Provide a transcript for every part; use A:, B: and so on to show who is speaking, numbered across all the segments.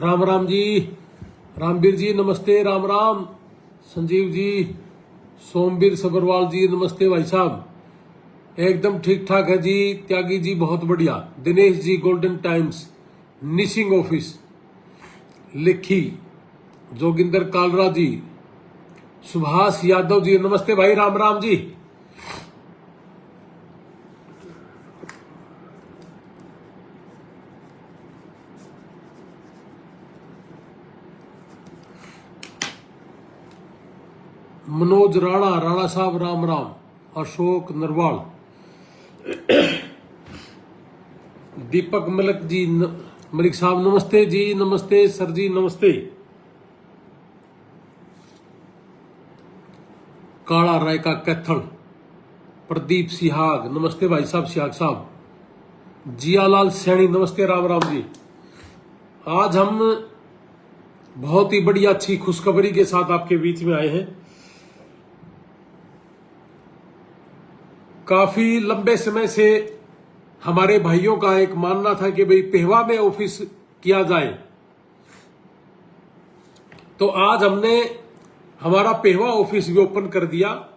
A: राम राम जी, रामवीर जी नमस्ते। राम राम संजीव जी, सोमवीर सबरवाल जी नमस्ते। भाई साहब एकदम ठीक ठाक है जी। त्यागी जी बहुत बढ़िया। Dinesh ji golden times, Nishing office, लिखी, जोगिंदर कालरा जी, सुभाष यादव जी नमस्ते भाई। राम राम जी। मनोज राणा, राणा साहब राम राम। अशोक नरवाल, दीपक मलिक जी मलिक साहब नमस्ते जी। नमस्ते सर जी नमस्ते। काला राय का कैथल, प्रदीप सिहाग नमस्ते भाई साहब। सिहाग साहब, जियालाल सैनी नमस्ते। राम राम जी। आज हम बहुत ही बढ़िया अच्छी खुशखबरी के साथ आपके बीच में आए हैं। काफी लंबे समय से हमारे भाइयों का एक मानना था कि भाई पेहवा में ऑफिस किया जाए, तो आज हमने हमारा पेहवा ऑफिस भी ओपन कर दिया।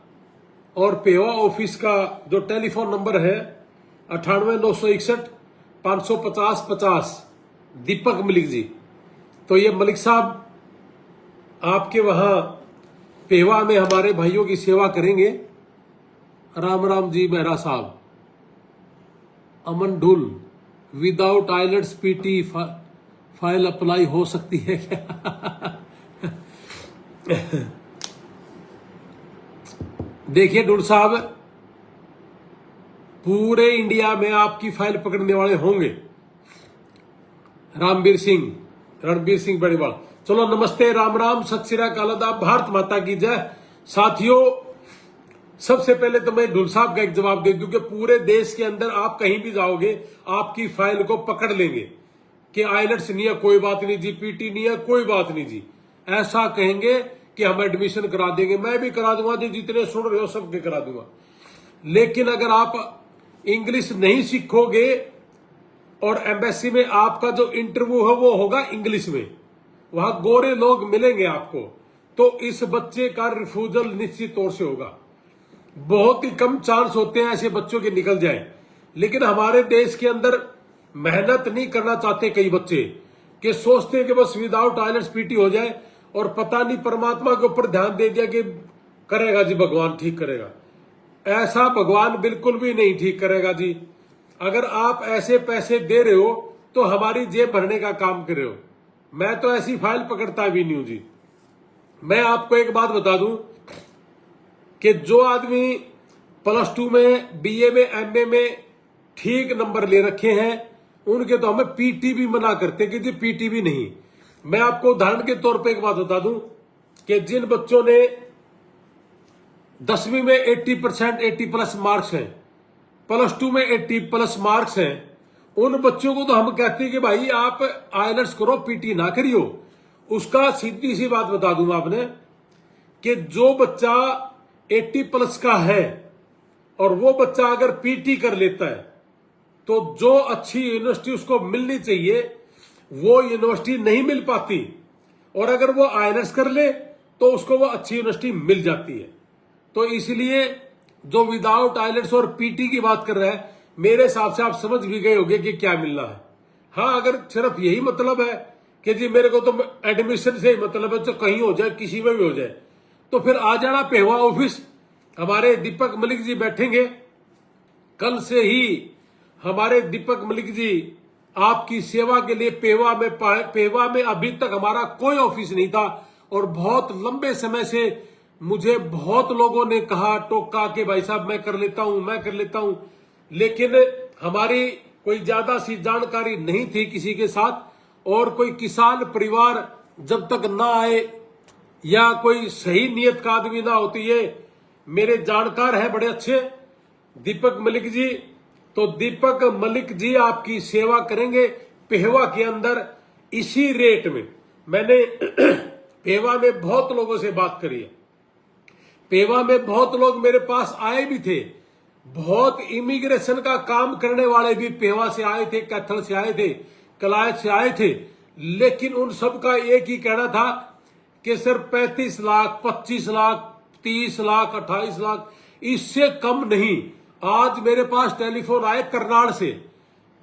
A: और पेहवा ऑफिस का जो टेलीफोन नंबर है 98,961,550,50, दीपक मलिक जी। तो ये मलिक साहब आपके वहां पेहवा में हमारे भाइयों की सेवा करेंगे। राम राम जी मेहरा साहब। Aman Dhull, without IELTS PTE file apply हो सकती है क्या? देखिए ढुल साहब, पूरे इंडिया में आपकी फाइल पकड़ने वाले होंगे। रणबीर सिंह बड़ीवाल। चलो नमस्ते, राम राम, सत श्री अकाल, आदाब, भारत माता की जय। साथियों, सबसे पहले तो मैं ढुल साहब का एक जवाब दे दूं कि पूरे देश के अंदर आप कहीं भी जाओगे आपकी फाइल को पकड़ लेंगे कि आइलेट्स नहीं है कोई बात नहीं जी, पीटी नहीं है कोई बात नहीं जी। ऐसा कहेंगे कि हम एडमिशन करा देंगे। मैं भी करा दूंगा जी, जितने सुन रहे हो सबके करा दूंगा। लेकिन अगर आप इंग्लिश नहीं सीखोगे और एम्बेसी में आपका जो इंटरव्यू है वो होगा इंग्लिश में, वहां गोरे लोग मिलेंगे आपको, तो इस बच्चे का रिफ्यूजल निश्चित तौर से होगा। बहुत ही कम चांस होते हैं ऐसे बच्चों के निकल जाए। लेकिन हमारे देश के अंदर मेहनत नहीं करना चाहते कई बच्चे, कि सोचते हैं कि बस विदाउट आइलेट्स पीटी हो जाए, और पता नहीं परमात्मा के ऊपर ध्यान दे दिया कि करेगा जी भगवान ठीक करेगा। ऐसा भगवान बिल्कुल भी नहीं ठीक करेगा जी। अगर आप ऐसे पैसे दे रहे हो तो हमारी जेब भरने का काम कर रहे हो। मैं तो ऐसी फाइल पकड़ता भी नहीं हूं जी। मैं आपको एक बात बता दूं कि जो आदमी +2 में, बीए में, एमए में ठीक नंबर ले रखे हैं, उनके तो हमें पीटी भी मना करते कि जी पीटी भी नहीं। मैं आपको उदाहरण के तौर पे एक बात बता दूं कि जिन बच्चों ने 10वीं में 80%, 80+ मार्क्स हैं, +2 में 80+ मार्क्स हैं, उन बच्चों को तो हम कहते हैं कि भाई आप आइलेट्स करो, पीटी ना करियो। उसका सीधी सी बात बता दूंगा आपने कि जो बच्चा 80+ का है और वो बच्चा अगर पीटी कर लेता है तो जो अच्छी यूनिवर्सिटी उसको मिलनी चाहिए वो यूनिवर्सिटी नहीं मिल पाती, और अगर वो आइलेट्स कर ले तो उसको वो अच्छी यूनिवर्सिटी मिल जाती है। तो इसलिए जो विदाउट आइलेट्स और पीटी की बात कर रहा है, मेरे हिसाब से आप समझ भी गए होंगे कि क्या मिलना है। हाँ, अगर सिर्फ यही मतलब है कि जी मेरे को तो एडमिशन से ही मतलब है, तो कहीं हो जाए, किसी में भी हो जाए, तो फिर आ जाना पेहवा ऑफिस। हमारे दीपक मलिक जी बैठेंगे। कल से ही हमारे दीपक मलिक जी आपकी सेवा के लिए पेहवा में अभी तक हमारा कोई ऑफिस नहीं था, और बहुत लंबे समय से मुझे बहुत लोगों ने कहा, टोका कि भाई साहब मैं कर लेता हूं, लेकिन हमारी कोई ज्यादा सी जानकारी नहीं थी किसी के साथ, और कोई किसान परिवार जब तक ना आए या कोई सही नियत का आदमी ना होती है। मेरे जानकार है बड़े अच्छे दीपक मलिक जी, तो दीपक मलिक जी आपकी सेवा करेंगे पेहवा के अंदर इसी रेट में। मैंने पेहवा में बहुत लोगों से बात करी है, पेहवा में बहुत लोग मेरे पास आए भी थे, बहुत इमिग्रेशन का काम करने वाले भी पेहवा से आए थे, कैथल से आए थे, कलायत से आए थे। लेकिन उन सब का एक ही कहना था कि सर 35 लाख, 25 लाख, 30 लाख, 28 लाख, इससे कम नहीं। आज मेरे पास टेलीफोन आए करनाल से,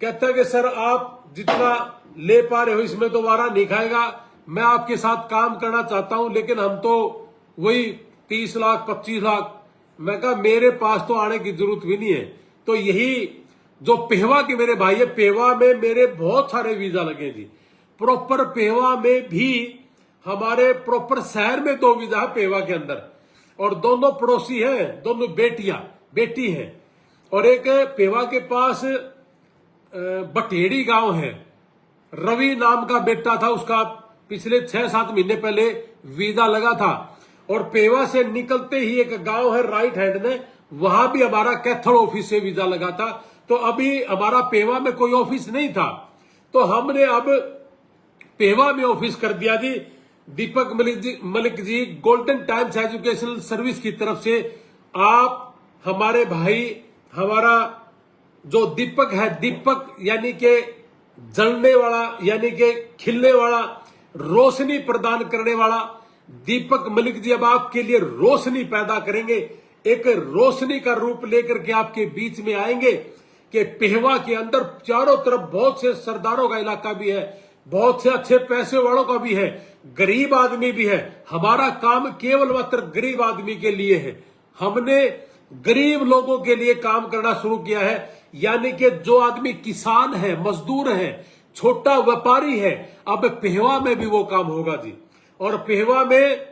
A: कहता है कि सर आप जितना ले पा रहे हो इसमें तो वारा नहीं खाएगा, मैं आपके साथ काम करना चाहता हूं, लेकिन हम तो वही 30 लाख, 25 लाख। मैं कहा मेरे पास तो आने की जरूरत भी नहीं है। तो यही जो पेहवा के मेरे भाई है, पेहवा में मेरे बहुत सारे वीजा लगे जी। प्रॉपर पेहवा में भी हमारे प्रॉपर शहर में 2 वीजा है पेहवा के अंदर, और दोनों पड़ोसी हैं, दोनों बेटी हैं। और एक पेहवा के पास बटेड़ी गांव है, रवि नाम का बेटा था, उसका पिछले 6-7 महीने पहले वीजा लगा था। और पेवा से निकलते ही एक गांव है राइट हैंड में, वहां भी हमारा कैथल ऑफिस से वीजा लगा था। तो अभी हमारा पेवा में कोई ऑफिस नहीं था, तो हमने अब पेवा में ऑफिस कर दिया जी। दीपक Malik ji golden times educational service की तरफ से आप हमारे भाई, हमारा जो दीपक है, दीपक यानी के जलने वाला, यानी के खिलने वाला, रोशनी प्रदान करने वाला दीपक मलिक जी अब आपके लिए रोशनी पैदा करेंगे। एक रोशनी का रूप लेकर के आपके बीच में आएंगे कि पेहवा के अंदर चारों तरफ बहुत से सरदारों का इलाका भी है, बहुत से अच्छे पैसे वालों का भी है, गरीब आदमी भी है। हमारा काम केवल मात्र गरीब आदमी के लिए है। हमने गरीब लोगों के लिए काम करना शुरू किया है, यानी कि जो आदमी किसान है, मजदूर है, छोटा व्यापारी है, अब पेहवा में भी वो काम होगा जी। और पेहवा में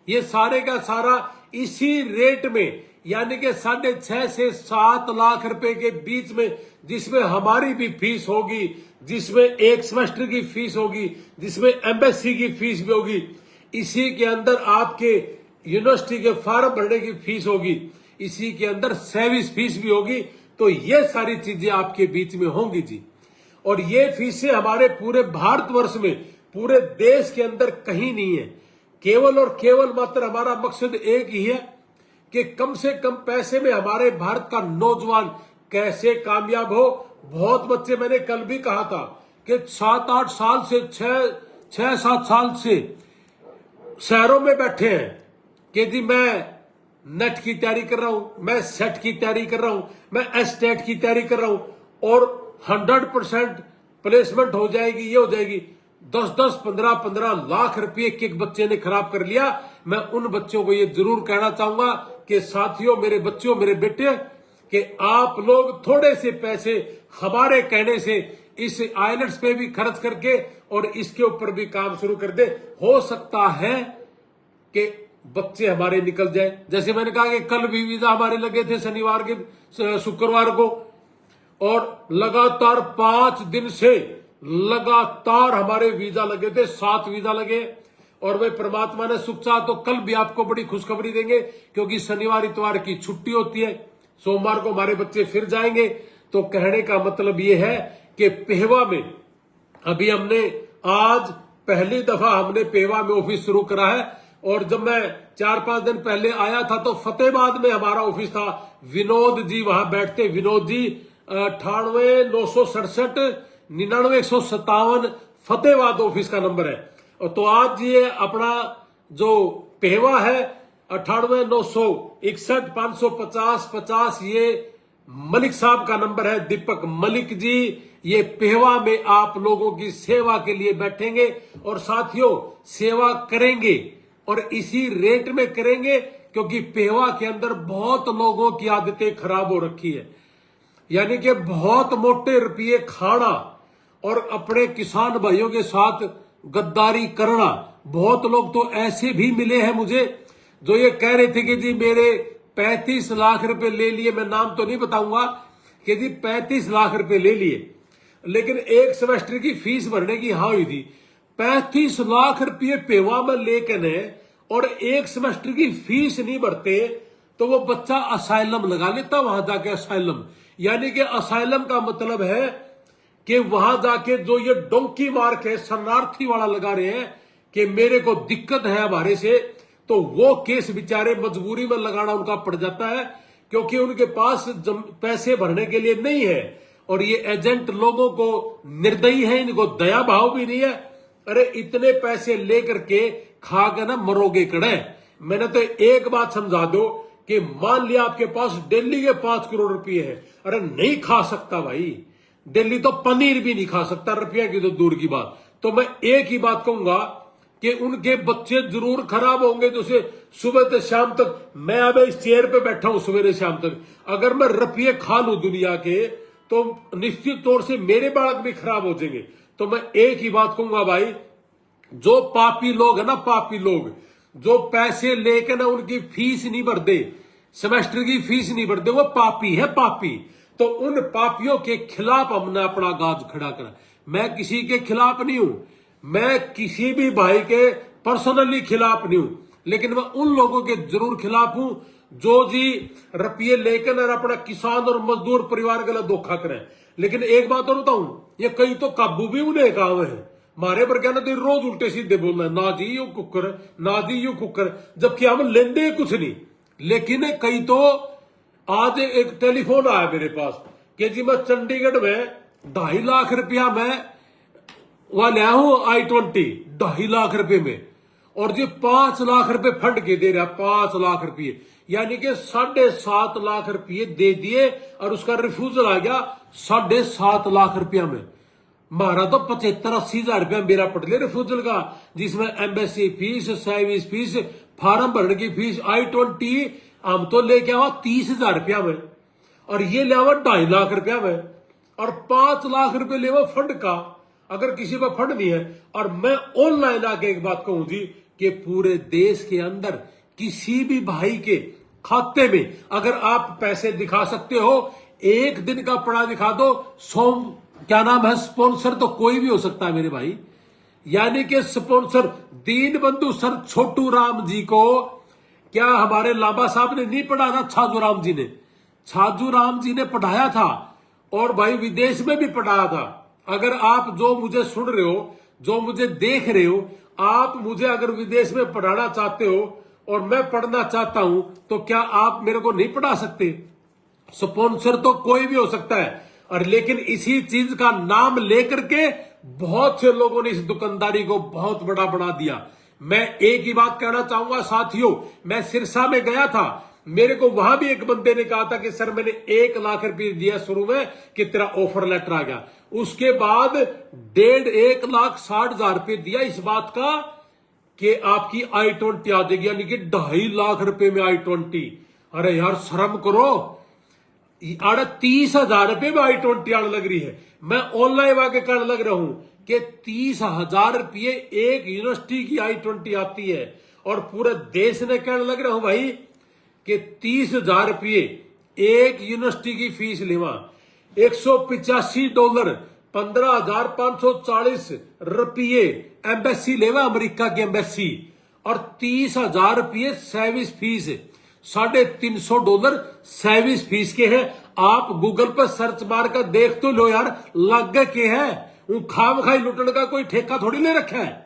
A: ये सारे का सारा इसी रेट में, यानी कि 6.5 से 7 लाख रुपए के बीच में, जिसमें हमारी भी फीस होगी, जिसमें एक सेमेस्टर की फीस होगी, जिसमें एमएससी की फीस भी होगी, इसी के अंदर आपके यूनिवर्सिटी के फॉर्म भरने की फीस होगी, इसी के अंदर सर्विस फीस भी होगी। तो ये सारी चीजें आपके बीच में होंगी जी। और ये फीसें हमारे पूरे भारतवर्ष में, पूरे देश के अंदर कहीं नहीं है। केवल और केवल मात्र हमारा मकसद एक ही है कि कम से कम पैसे में हमारे भारत का नौजवान कैसे कामयाब हो। बहुत बच्चे, मैंने कल भी कहा था कि 7-8 साल से 6-7 साल से शहरों में बैठे हैं कि जी मैं नेट की तैयारी कर रहा हूं, मैं सेट की तैयारी कर रहा हूं, मैं एस्टेट की तैयारी कर रहा हूं, और 100% प्लेसमेंट हो जाएगी, ये हो जाएगी। 10-10, 15-15 लाख रुपए एक बच्चे ने खराब कर लिया। मैं उन बच्चों को ये जरूर कहना चाहूंगा कि साथियों, मेरे बच्चों, मेरे बेटे, कि आप लोग थोड़े से पैसे हमारे कहने से इस आइलेट्स पे भी खर्च करके और इसके ऊपर भी काम शुरू कर दे। हो सकता है कि बच्चे हमारे निकल जाए। जैसे मैंने कहा कि कल भी वीजा हमारे लगे थे, शनिवार के शुक्रवार को, और लगातार 5 दिन से लगातार हमारे वीजा लगे थे, 7 वीजा लगे। और वे परमात्मा ने सुख चाहा तो कल भी आपको बड़ी खुशखबरी देंगे, क्योंकि शनिवार इतवार की छुट्टी होती है, सोमवार को हमारे बच्चे फिर जाएंगे। तो कहने का मतलब ये है कि पेहवा में अभी हमने आज पहली दफा हमने पेहवा में ऑफिस शुरू करा है। और जब मैं 4-5 दिन पहले आया था तो फतेहाबाद में हमारा ऑफिस था। विनोद जी वहां बैठते, विनोद जी 98-967 99-157 फतेहाबाद ऑफिस का नंबर है। और तो आज ये अपना जो पेहवा है 98-961 550-50, ये मलिक साहब का नंबर है, दीपक मलिक जी। ये पेहवा में आप लोगों की सेवा के लिए बैठेंगे और साथियों सेवा करेंगे, और इसी रेट में करेंगे, क्योंकि पेहवा के अंदर बहुत लोगों की आदतें खराब हो रखी है, यानी कि बहुत मोटे रुपये खाना और अपने किसान भाइयों के साथ गद्दारी करना। बहुत लोग तो ऐसे भी मिले हैं मुझे जो ये कह रहे थे कि जी मेरे 35 लाख रुपए ले लिए, मैं नाम तो नहीं बताऊंगा, कि जी 35 लाख रुपए ले लिए, लेकिन एक सेमेस्टर की फीस भरने की हाँ हुई थी। 35 लाख रुपये पेवा में लेकर और एक सेमेस्टर की फीस नहीं भरते तो वो बच्चा असाइलम लगा लेता वहां जाके। असाइलम यानी कि असाइलम का मतलब है कि वहां जाके जो ये डोंकी मार्क है, शरणार्थी वाला लगा रहे हैं कि मेरे को दिक्कत है हमारे से, तो वो केस बेचारे मजबूरी में लगाना उनका पड़ जाता है, क्योंकि उनके पास पैसे भरने के लिए नहीं है। और ये एजेंट लोगों को निर्दयी है, इनको दया भाव भी नहीं है, अरे इतने पैसे लेकर के खा के ना मरोगे कड़े। मैंने तो एक बात समझा दो कि मान लिया आपके पास डेली के 5 करोड़ रुपए है, अरे नहीं खा सकता भाई, डेली तो पनीर भी नहीं खा सकता, रुपया की तो दूर की बात। तो मैं एक ही बात कहूंगा कि उनके बच्चे जरूर खराब होंगे। तो उसे सुबह से शाम तक, मैं अब इस चेयर पे बैठा हूं सुबह से शाम तक, अगर मैं रुपये खा लूं दुनिया के तो निश्चित तौर से मेरे बालक भी खराब हो जाएंगे। तो मैं एक ही बात कहूंगा भाई, जो पापी लोग है ना, पापी लोग जो पैसे लेकर ना उनकी फीस नहीं भरते, सेमेस्टर की फीस नहीं भरते, वो पापी है, पापी। तो उन पापियों के खिलाफ हमने अपना आवाज खड़ा करा। मैं किसी के खिलाफ नहीं हूं, मैं किसी भी भाई के पर्सनली खिलाफ नहीं हूं, लेकिन मैं उन लोगों के जरूर खिलाफ हूं जो जी रुपये लेकर और अपना किसान और मजदूर परिवार के लिए धोखा करें। लेकिन एक बात और बताऊं, ये कई तो काबू भी उन्हें काम है, मारे पर क्या ना तो रोज उल्टे सीधे बोलना है, ना जी यू कुकर, ना जी यू कुकर, जबकि हम लेंदे कुछ नहीं। लेकिन कई तो, आज एक टेलीफोन आया मेरे पास कि जी मैं चंडीगढ़ में 2.5 लाख रुपया में वहां लिया हूं i20, 2.5 लाख रुपए में, और जी 5 लाख रुपए फंड के दे रहा, 5 लाख रुपये, यानी कि 7.5 लाख रुपये दे दिए और उसका रिफ्यूजल आ गया 7.5 लाख रुपया में। मारा तो 75-80 हजार रुपया मेरा पटले रिफ्यूजल का, जिसमें embassy fees, service fees, form भरने की फीस, i20 हम तो लेके आवा 30 हजार रुपया में, और ये ले आवा 2.5 लाख रुपया में, और 5 लाख रुपए ले फंड का, अगर किसी पर फंड नहीं है। और मैं ऑनलाइन आके एक बात कहूं जी कि पूरे देश के अंदर किसी भी भाई के खाते में अगर आप पैसे दिखा सकते हो, एक दिन का पड़ा दिखा दो, क्या नाम है, स्पॉन्सर तो कोई भी हो सकता है मेरे भाई। यानी कि स्पॉन्सर दीन बंधु सर छोटू राम जी को क्या हमारे लांबा साहब ने नहीं पढ़ा था? छाजू राम जी ने, छाजू राम जी ने पढ़ाया था, और भाई विदेश में भी पढ़ाया था। अगर आप जो मुझे सुन रहे हो, जो मुझे देख रहे हो, आप मुझे अगर विदेश में पढ़ाना चाहते हो और मैं पढ़ना चाहता हूं, तो क्या आप मेरे को नहीं पढ़ा सकते? स्पॉन्सर तो कोई भी हो सकता है, और लेकिन इसी चीज का नाम लेकर के बहुत से लोगों ने इस दुकानदारी को बहुत बड़ा बना दिया। मैं एक ही बात कहना चाहूंगा साथियों, मैं सिरसा में गया था, मेरे को वहां भी एक बंदे ने कहा था कि सर मैंने 1 लाख रुपए दिया शुरू में कि तेरा ऑफर लेटर आ गया, उसके बाद 1.5 लाख 60 हजार रुपए दिया इस बात का कि आपकी i20 आ जाएगी, यानी कि 2.5 लाख रुपए में i20। अरे यार शर्म करो, 30 हजार रुपए में i20 आने लग रही है। मैं ऑनलाइन आके कहने लग रहा हूं कि 30 हजार रुपये एक यूनिवर्सिटी की i20 आती है, और पूरे देश ने कहने लग रहा हूं भाई कि 30 हजार रुपये एक यूनिवर्सिटी की फीस लेवा, $185, 15,540 रुपये एम्बेसी लेवा, अमेरिका की एम्बेसी, और 30 हजार रुपये सर्विस फीस, $350 सर्विस फीस के हैं। आप गूगल पर सर्च मार कर देख तो लो यार, लग के है, वो खाम खाई लुटने का कोई ठेका थोड़ी ले रखा है।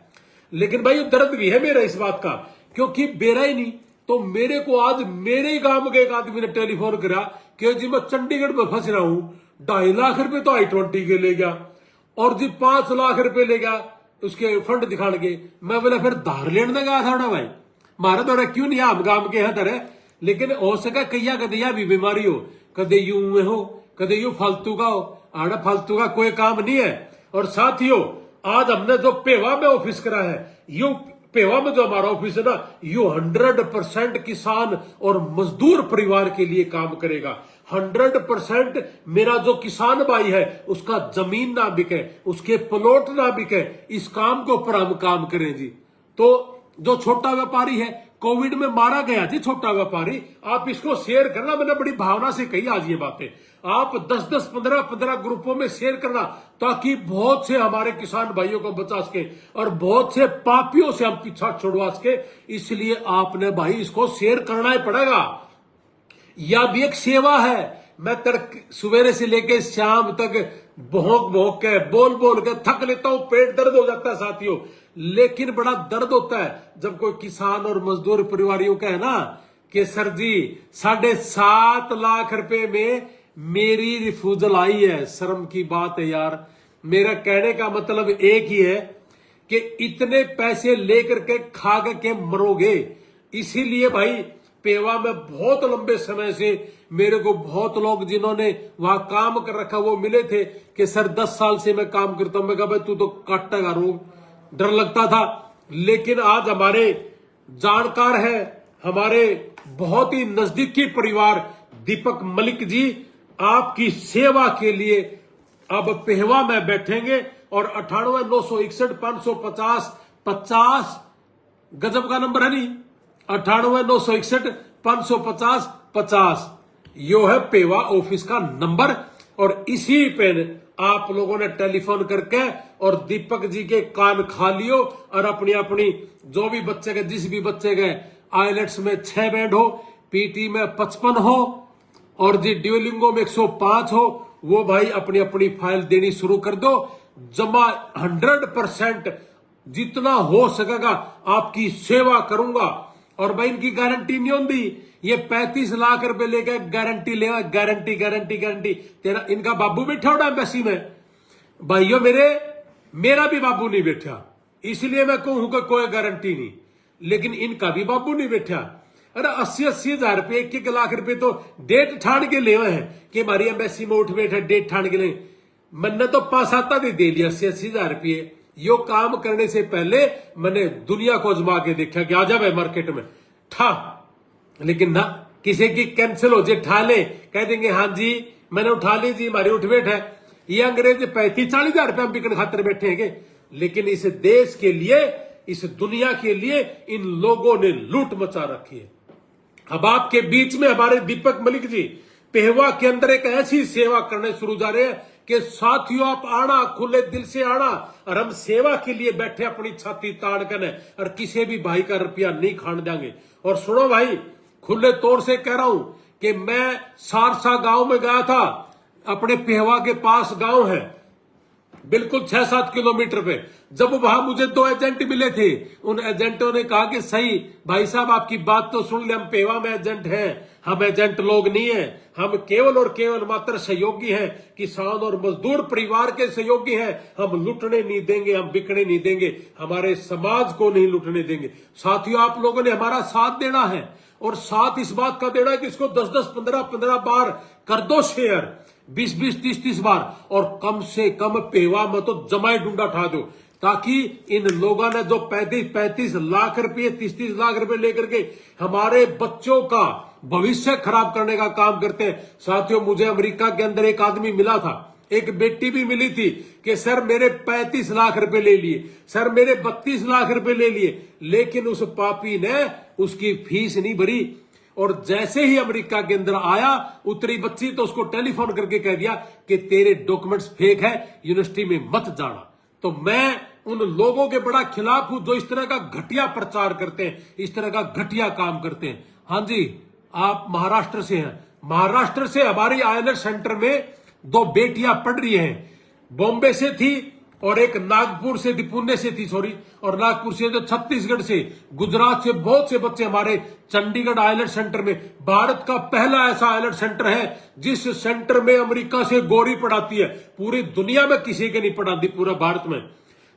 A: लेकिन भाई दर्द भी है मेरा इस बात का, क्योंकि बेरा ही नहीं। तो मेरे को आज मेरे ही गांव के एक आदमी ने टेलीफोन करा कि जी मैं चंडीगढ़ में फंस रहा हूं, 2.5 लाख रुपए तो i20 के ले गया, और जी 5 लाख रुपए ले गया उसके फंड दिखाने के। मैं बोला फिर धार लेने गया था ना भाई, मारा तो क्यों नहीं, आप गांव के हैं तरह, लेकिन हो सका कैया कदिया भी बीमारी हो, कदे यूं में हो, कदे यूं फालतू का हो, आड़ा फालतू का कोई काम नहीं है। और साथियों आज हमने जो पेवा में ऑफिस करा है, यू पेवा में जो हमारा ऑफिस है ना, यू 100% किसान और मजदूर परिवार के लिए काम करेगा। 100% मेरा जो किसान भाई है उसका जमीन ना बिके, उसके प्लॉट ना बिके, इस काम के ऊपर हम काम करें जी। तो जो छोटा व्यापारी है, कोविड में मारा गया जी छोटा व्यापारी, आप इसको शेयर करना, मैंने बड़ी भावना से कही आज ये बातें, आप 10-10, 15-15 ग्रुपों में शेयर करना, ताकि बहुत से हमारे किसान भाइयों को बचा सके और बहुत से पापियों से हम पीछा छुड़वा सके। इसलिए आपने भाई इसको शेयर करना ही पड़ेगा, यह भी एक सेवा है। मैं सवेरे से लेके शाम तक भोंक भोंक के बोल बोल के थक लेता हूं, पेट दर्द हो जाता है साथियों। लेकिन बड़ा दर्द होता है जब कोई किसान और मजदूर परिवारियों का है ना कि सर जी 7.5 लाख रुपए में मेरी रिफ्यूजल आई है। शर्म की बात है यार। मेरा कहने का मतलब एक ही है कि इतने पैसे लेकर के खा के मरोगे। इसीलिए भाई पेवा में बहुत लंबे समय से मेरे को बहुत लोग जिन्होंने वहां काम कर रखा वो मिले थे कि सर 10 साल से मैं काम करता हूं। मैं कहा भाई तू तो काटेगा रोग, डर लगता था। लेकिन आज हमारे जानकार है, हमारे बहुत ही नजदीकी परिवार दीपक मलिक जी आपकी सेवा के लिए अब पेहवा में बैठेंगे और 98,961,550 गजब का नंबर है नहीं, 98,961,550 यो है पेवा ऑफिस का नंबर। और इसी पे आप लोगों ने टेलीफोन करके और दीपक जी के कान खा लियो और अपनी अपनी जो भी बच्चे के, जिस भी बच्चे के आइलेट्स में 6 बैंड हो, पीटी में 55 हो और जी ड्यूलिंगो में 105 हो, वो भाई अपनी अपनी फाइल देनी शुरू कर दो। जमा 100% जितना हो सकेगा आपकी सेवा करूंगा। और भाई इनकी गारंटी नहीं होती, ये 35 लाख रुपए लेकर गारंटी ले, गारंटी गारंटी गारंटी। तेरा इनका बाबू बैठा होगा एम्बेसी में, भाइयों मेरा भी बाबू नहीं बैठा, इसलिए मैं कहूं कि कोई गारंटी नहीं, लेकिन इनका भी बाबू नहीं बैठा। अरे 80-80 हजार रुपए, 1-1 लाख रुपए तो डेट ठान के ले हैं कि हमारी एम्बेसी में उठ बैठा, डेट ठान के ले। मैंने तो 5-7 दे दिया 80-80 हजार रुपये। यो काम करने से पहले मैंने दुनिया को आजमा के देखा कि आ जा भाई मार्केट में ठा, लेकिन ना किसी की कैंसिल हो जाए, ठा ले, कह देंगे हाँ जी मैंने उठा ली जी, हमारी उठ बैठ है। ये अंग्रेज 35-40 हजार रुपये हम बिकन खातर बैठे हैं। लेकिन इस देश के लिए, इस दुनिया के लिए इन लोगों ने लूट मचा रखी है। अब आपके बीच में हमारे दीपक मलिक जी पेहवा के अंदर एक ऐसी सेवा करने शुरू जा रहे हैं कि साथियों आप आना, खुले दिल से आना, और हम सेवा के लिए बैठे अपनी छाती ताड़ कर और किसी भी भाई का रुपया नहीं खान देंगे। और सुनो भाई, खुले तौर से कह रहा हूं कि मैं सारसा गांव में गया था, अपने पेहवा के पास गांव है, बिल्कुल 6-7 किलोमीटर पे। जब वहां मुझे 2 एजेंट मिले थे, उन एजेंटों ने कहा कि सही भाई साहब आपकी बात तो सुन ले, हम पेवा में एजेंट हैं, हम एजेंट लोग नहीं हैं, हम केवल और केवल मात्र सहयोगी हैं, किसान और मजदूर परिवार के सहयोगी हैं। हम लुटने नहीं देंगे, हम बिकने नहीं देंगे, हमारे समाज को नहीं लुटने देंगे। साथियों आप लोगों ने हमारा साथ देना है, और साथ इस बात का देना है कि इसको 10-10, 15-15 बार कर दो शेयर, 20-20, 30-30 बार, और कम से कम पेवा में तो जमाए डूंडा उठा दो, ताकि इन लोगों ने जो 35-35 लाख रुपए, 30-30 लाख रुपए लेकर के हमारे बच्चों का भविष्य खराब करने का काम करते हैं। साथियों मुझे अमेरिका के अंदर एक आदमी मिला था, एक बेटी भी मिली थी कि सर मेरे 35 लाख रुपए ले लिए, सर मेरे 32 लाख रुपए ले लिए, लेकिन उस पापी ने उसकी फीस नहीं भरी। और जैसे ही अमेरिका के अंदर आया, उतरी बच्ची, तो उसको टेलीफोन करके कह दिया कि तेरे डॉक्यूमेंट्स फेक है, यूनिवर्सिटी में मत जाना। तो मैं उन लोगों के बड़ा खिलाफ हूं जो इस तरह का घटिया प्रचार करते हैं, इस तरह का घटिया काम करते हैं। हाँ जी, आप महाराष्ट्र से हैं, महाराष्ट्र से हमारी आईएलटीएस सेंटर में 2 बेटियां पढ़ रही हैं, बॉम्बे से थी और एक नागपुर से थी, पुणे से थी सॉरी, और नागपुर से तो छत्तीसगढ़ से, गुजरात से बहुत से बच्चे हमारे चंडीगढ़ आईएलटीएस सेंटर में। भारत का पहला ऐसा आईएलटीएस सेंटर है जिस सेंटर में अमेरिका से गोरी पढ़ाती है, पूरी दुनिया में किसी के नहीं पढ़ाती, पूरा भारत में।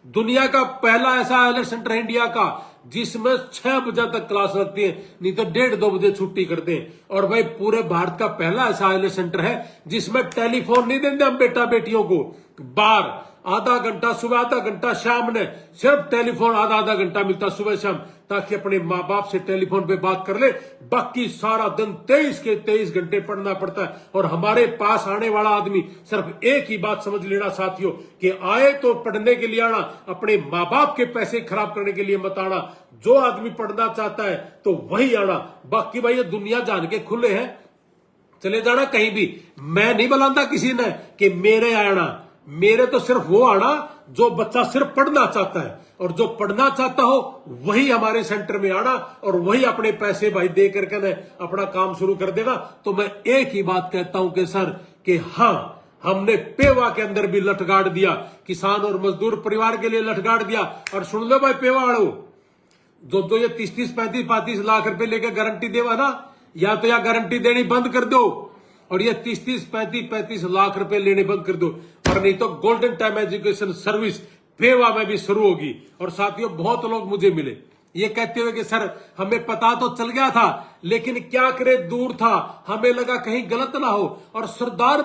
A: दुनिया का पहला ऐसा आईएलटीएस सेंटर है इंडिया का जिसमें 6 बजे तक क्लास लगती है, नहीं तो 1:30-2 बजे छुट्टी करते हैं। और भाई पूरे भारत का पहला ऐसा आईएलटीएस सेंटर है जिसमें टेलीफोन नहीं देते हम बेटा बेटियों को, बार आधा घंटा सुबह, आधा घंटा शाम ने, सिर्फ टेलीफोन आधा घंटा मिलता सुबह शाम, ताकि अपने माँ बाप से टेलीफोन पे बात कर ले। बाकी सारा दिन 23 के 23 घंटे पढ़ना पड़ता है। और हमारे पास आने वाला आदमी सिर्फ एक ही बात समझ लेना साथियों कि आए तो पढ़ने के लिए आना, अपने माँ बाप के पैसे खराब करने के लिए मत आना। जो आदमी पढ़ना चाहता है तो वही आना, बाकी भाई ये दुनिया जान के खुले हैं, चले जाना कहीं भी। मैं नहीं बुलाता किसी ने कि मेरे आना, मेरे तो सिर्फ वो आना जो बच्चा सिर्फ पढ़ना चाहता है, और जो पढ़ना चाहता हो वही हमारे सेंटर में आना, और वही अपने पैसे भाई दे करके न अपना काम शुरू कर देगा। तो मैं एक ही बात कहता हूं कि सर कि हाँ, हमने पेवा के अंदर भी लठगाड़ दिया, किसान और मजदूर परिवार के लिए लठगाड़ दिया। और सुन लो भाई पेवा वालों, जो ये 30-30, 35-35 लाख रुपए लेकर गारंटी देवा ना, या तो या गारंटी देनी बंद कर दो, और ये 30-30, 35-35 लाख रुपए लेने बंद कर दो, और नहीं तो golden time education service Pewa में भी शुरू होगी। और साथियों बहुत लोग मुझे मिले ये कहते हुए कि सर हमें पता तो चल गया था लेकिन क्या करे दूर था, हमें लगा कहीं गलत ना हो। और सरदार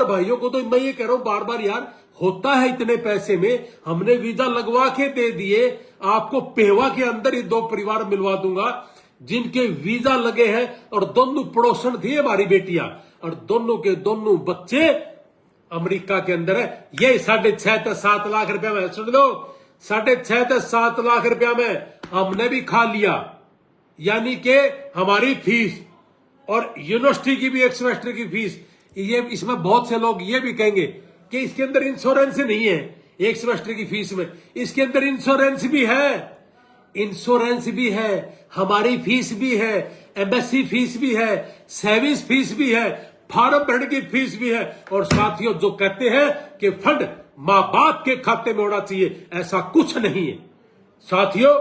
A: भाइयों को तो मैं ये कह रहा हूं बार बार, यार होता है इतने पैसे में, हमने वीजा लगवा के दे दिए, आपको पेवा के अंदर ही 2 परिवार मिलवा दूंगा जिनके वीजा लगे हैं और दोनों पड़ोसन थी हमारी बेटियां और दोनों के दोनों बच्चे अमेरिका के अंदर है। ये 6.5 से 7 लाख रुपया में, सुन लो 6.5 से 7 लाख रुपया में हमने भी खा लिया, यानी कि हमारी फीस और यूनिवर्सिटी की भी 1 सेमेस्टर की फीस। ये इसमें बहुत से लोग ये भी कहेंगे कि इसके अंदर इंश्योरेंस नहीं है 1 सेमेस्टर की फीस में, इसके अंदर इंश्योरेंस भी है, हमारी फीस भी है, एमएससी फीस भी है, सर्विस फीस भी है, फॉर्म भरने की फीस भी है। और साथियों जो कहते हैं कि फंड मां बाप के खाते में होना चाहिए, ऐसा कुछ नहीं है। साथियों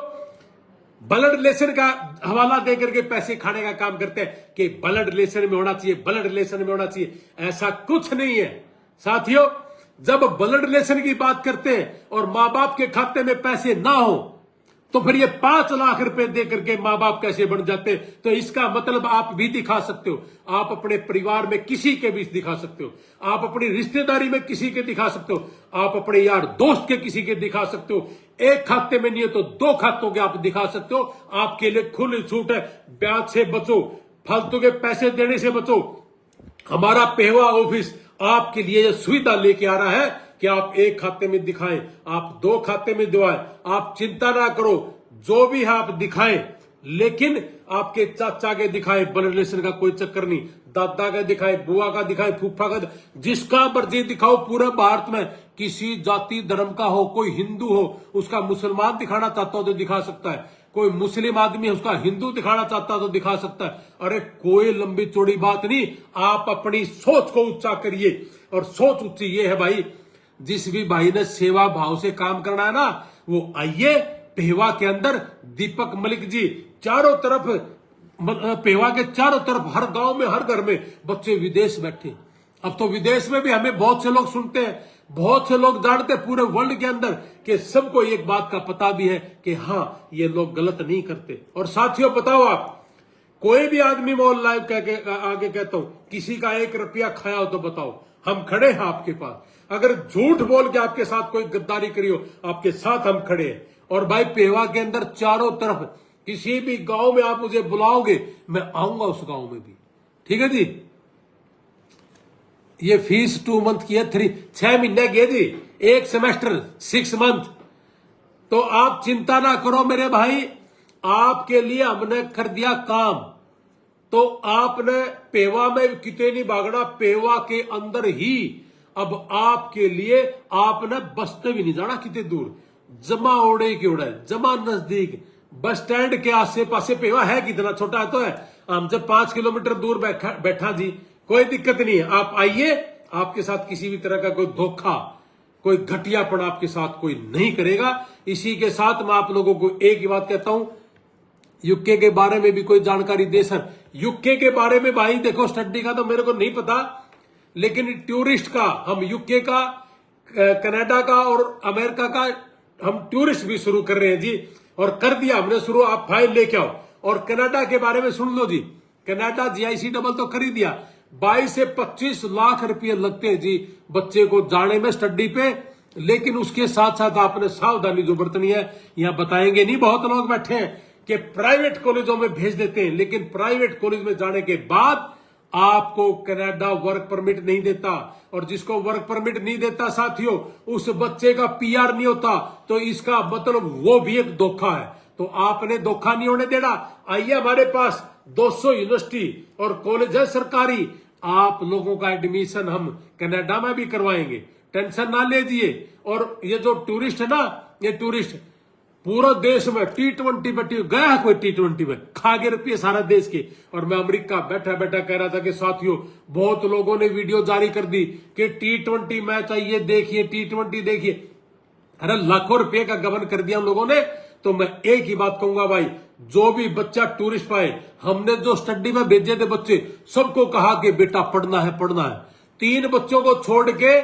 A: ब्लड रिलेशन का हवाला देकर के पैसे खाने का काम करते हैं कि ब्लड रिलेशन में होना चाहिए, ब्लड रिलेशन में होना चाहिए, ऐसा कुछ नहीं है। साथियों जब ब्लड रिलेशन की बात करते हैं और मां बाप के खाते में पैसे ना हो तो फिर ये 5 लाख रुपए देकर के मां बाप कैसे बन जाते हैं? तो इसका मतलब आप भी दिखा सकते हो, आप अपने परिवार में किसी के भी दिखा सकते हो, आप अपनी रिश्तेदारी में किसी के दिखा सकते हो, आप अपने यार दोस्त के किसी के दिखा सकते हो। 1 खाते में नहीं है तो 2 खातों के आप दिखा सकते हो। आपके लिए खुली छूट है, ब्याज से बचो, फालतू के पैसे देने से बचो। हमारा पेहवा ऑफिस आपके लिए यह सुविधा लेके आ रहा है कि आप 1 खाते में दिखाएं, आप 2 खाते में दिखाएं, आप चिंता ना करो, जो भी है आप दिखाएं, लेकिन आपके चाचा के दिखाएं, ब्लड रिलेशन का कोई चक्कर नहीं, दादा का दिखाएं, बुआ का दिखाएं, फूफा का, जिसका मर्जी दिखाओ। पूरे भारत में किसी जाति धर्म का हो, कोई हिंदू हो उसका मुसलमान दिखाना चाहता हो तो दिखा सकता है, कोई मुस्लिम आदमी है उसका हिंदू दिखाना चाहता है तो दिखा सकता है। अरे कोई लंबी चौड़ी बात नहीं, आप अपनी सोच को ऊंचा करिए। और सोच ऊंची ये है भाई, जिस भी भाई ने सेवा भाव से काम करना है ना वो आइए पेहवा के अंदर। दीपक मलिक जी चारों तरफ, पेहवा के चारों तरफ हर गांव में हर घर में बच्चे विदेश बैठे। अब तो विदेश में भी हमें बहुत से लोग सुनते हैं, बहुत से लोग जानते हैं पूरे वर्ल्ड के अंदर कि सबको एक बात का पता भी है कि हाँ ये लोग गलत नहीं करते। और साथियों बताओ आप, कोई भी आदमी मोल लाइव कह के आगे कहता हूं किसी का 1 रुपया खाया हो तो बताओ, हम खड़े हैं आपके पास। अगर झूठ बोल के आपके साथ कोई गद्दारी करी हो आपके साथ हम खड़े हैं। और भाई पेहवा के अंदर चारों तरफ किसी भी गांव में आप मुझे बुलाओगे मैं आऊंगा उस गांव में भी, ठीक है जी। ये फीस 2 मंथ की है, 6 महीने की है जी, 1 सेमेस्टर 6 मंथ। तो आप चिंता ना करो मेरे भाई, आपके लिए हमने कर दिया काम। तो आपने पेहवा में कितने नहीं भागना, पेहवा के अंदर ही अब आपके लिए आपने बसते भी नहीं जाना कितने दूर, जमा ओढ़े की ओढ़े, जमा नजदीक बस स्टैंड के आसे पासे पेहवा है, कितना छोटा है तो है, हम जब 5 किलोमीटर दूर बैठा जी, कोई दिक्कत नहीं है। आप आइए, आपके साथ किसी भी तरह का कोई धोखा, कोई घटियापन आपके साथ कोई नहीं करेगा। इसी के साथ मैं आप लोगों को एक ही बात कहता हूं, यूके के बारे में भी कोई जानकारी दे सर। यूके के बारे में भाई देखो, स्टडी का तो मेरे को नहीं पता, लेकिन टूरिस्ट का हम यूके का, कनाडा का और अमेरिका का हम टूरिस्ट भी शुरू कर रहे हैं जी, और कर दिया हमने शुरू। आप फाइल लेके आओ। और कनाडा के बारे में सुन लो जी, कनाडा जीआईसी डबल तो कर ही दिया, 22 से 25 लाख रुपए लगते हैं जी बच्चे को जाने में स्टडी पे। लेकिन उसके साथ साथ आपने सावधानी जो बरतनी है, यहां बताएंगे नहीं, बहुत लोग बैठे हैं कि प्राइवेट कॉलेजों में भेज देते हैं, लेकिन प्राइवेट कॉलेज में जाने के बाद आपको कनाडा वर्क परमिट नहीं देता, और जिसको वर्क परमिट नहीं देता साथियों उस बच्चे का पीआर नहीं होता। तो इसका मतलब वो भी एक धोखा है, तो आपने धोखा नहीं होने देना। आइए हमारे पास 200 यूनिवर्सिटी और कॉलेज है सरकारी, आप लोगों का एडमिशन हम कनाडा में भी करवाएंगे, टेंशन ना लीजिए। और ये जो टूरिस्ट है ना, ये टूरिस्ट पूरा देश में T20 बैठी गया है, कोई T20 में खा गए रुपये सारा देश के। और मैं अमेरिका बैठा बैठा कह रहा था कि साथियों बहुत लोगों ने वीडियो जारी कर दी कि T20 मैच आइए देखिए, T20 देखिए। अरे लाखों रुपए का गबन कर दिया हम लोगों ने। तो मैं एक ही बात कहूंगा भाई, जो भी बच्चा टूरिस्ट पाए, हमने जो स्टडी में भेजे थे बच्चे, सबको कहा कि बेटा पढ़ना है पढ़ना है। 3 बच्चों को छोड़ के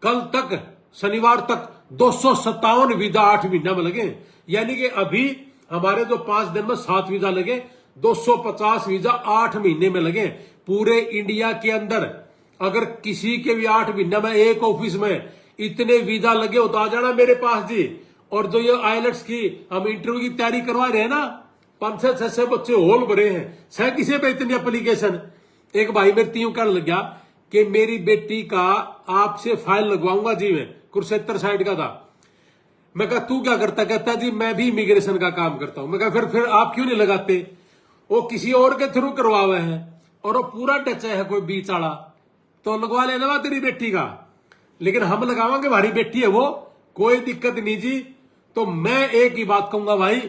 A: कल तक शनिवार तक 257 वीजा 8 महीना में लगे। यानी कि अभी हमारे जो 5 दिन में 7 वीजा लगे, 250 वीजा 8 महीने में लगे। पूरे इंडिया के अंदर अगर किसी के भी 8 महीने में एक ऑफिस में इतने वीजा लगे हो तो आ जाना मेरे पास जी। और जो ये आइलेट्स की हम इंटरव्यू की तैयारी करवा रहे हैं ना, 500-600 बच्चे होल भरे हैं, सह किसे पे इतनी एप्लीकेशन। एक भाई मेरे तीन कहने लग गया कि मेरी बेटी का आपसे फाइल लगवाऊंगा जी, मैं कुरुक्षेत्र साइड का था। मैं कहा तू क्या करता? कहता जी मैं भी इमिग्रेशन का काम करता हूं। मैं कहा फिर आप क्यों नहीं लगाते? वो किसी और के थ्रू करवावे हैं और वो पूरा टच है कोई बीच वाला, तो लगवा लेना वा तेरी बेटी का। लेकिन हम लगावांगे, हमारी बेटी है वो, कोई दिक्कत नहीं जी। तो मैं एक ही बात कहूंगा भाई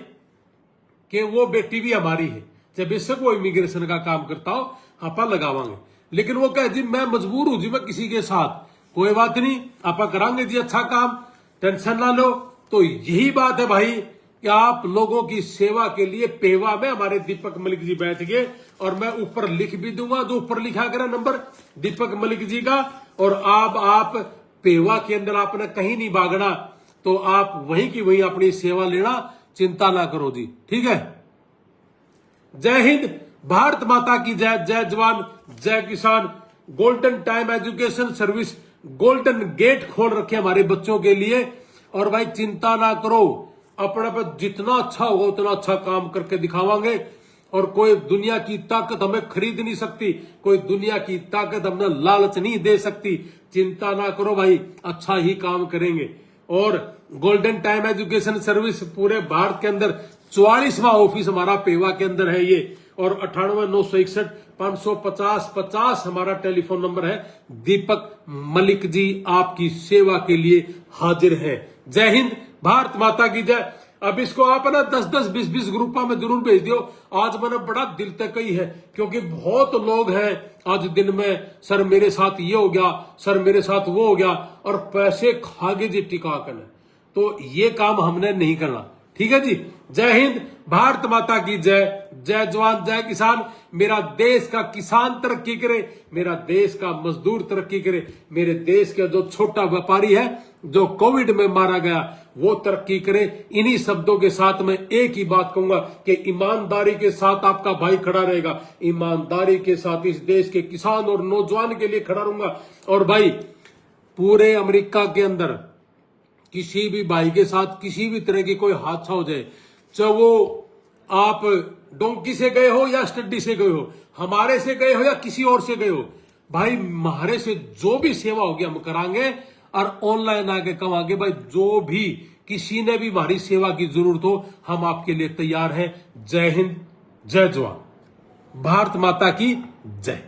A: कि वो बेटी भी हमारी है, जब बेशक वो इमिग्रेशन का काम करता हो आप लगावांगे। लेकिन वो कहे जी मैं मजबूर हूं जी, मैं किसी के साथ, कोई बात नहीं आप करांगे जी अच्छा काम, टेंशन ना लो। तो यही बात है भाई कि आप लोगों की सेवा के लिए पेवा में हमारे दीपक मलिक जी बैठ गए, और मैं ऊपर लिख भी दूंगा, जो ऊपर लिखा करा नंबर दीपक मलिक जी का। और आप पेवा के अंदर आपने कहीं नहीं भागना, तो आप वहीं की वहीं अपनी सेवा लेना, चिंता ना करो जी, ठीक है। जय हिंद, भारत माता की जय। जय जवान जय किसान। Golden time education service golden gate खोल रखे हमारे बच्चों के लिए। और भाई चिंता ना करो, अपने पर जितना अच्छा होगा उतना अच्छा काम करके दिखावांगे। और कोई दुनिया की ताकत हमें खरीद नहीं सकती, कोई दुनिया की ताकत हमें लालच नहीं दे सकती। चिंता ना करो भाई, अच्छा ही काम करेंगे। और गोल्डन टाइम एजुकेशन सर्विस पूरे भारत के अंदर 44वां ऑफिस हमारा पेवा के अंदर है ये। और 98 961 550 50 हमारा टेलीफोन नंबर है। दीपक मलिक जी आपकी सेवा के लिए हाजिर है। जय हिंद, भारत माता की जय। अब इसको आप ना 10-10 20-20 ग्रुपों में जरूर भेज दियो। आज मैंने बड़ा दिल तक ही है, क्योंकि बहुत लोग हैं आज दिन में, सर मेरे साथ ये हो गया, सर मेरे साथ वो हो गया, और पैसे खागे जी टिका कर। तो ये काम हमने नहीं करना, ठीक है जी। जय हिंद, भारत माता की जय। जय जवान जय किसान। मेरा देश का किसान तरक्की करे, मेरा देश का मजदूर तरक्की करे, मेरे देश का जो छोटा व्यापारी है जो कोविड में मारा गया वो तरक्की करे। इन्हीं शब्दों के साथ मैं एक ही बात कहूंगा कि ईमानदारी के साथ आपका भाई खड़ा रहेगा, ईमानदारी के साथ इस देश के किसान और नौजवान के लिए खड़ा रहूंगा। और भाई पूरे अमेरिका के अंदर किसी भी भाई के साथ किसी भी तरह की कोई हादसा हो जाए, चाहे वो आप डोंकी से गए हो या स्टडी से गए हो, हमारे से गए हो या किसी और से गए हो, भाई हमारे से जो भी सेवा होगी हम करांगे। और ऑनलाइन आके कमांगे भाई, जो भी किसी ने भी हमारी सेवा की जरूरत हो हम आपके लिए तैयार हैं। जय हिंद, जय जवान, भारत माता की जय।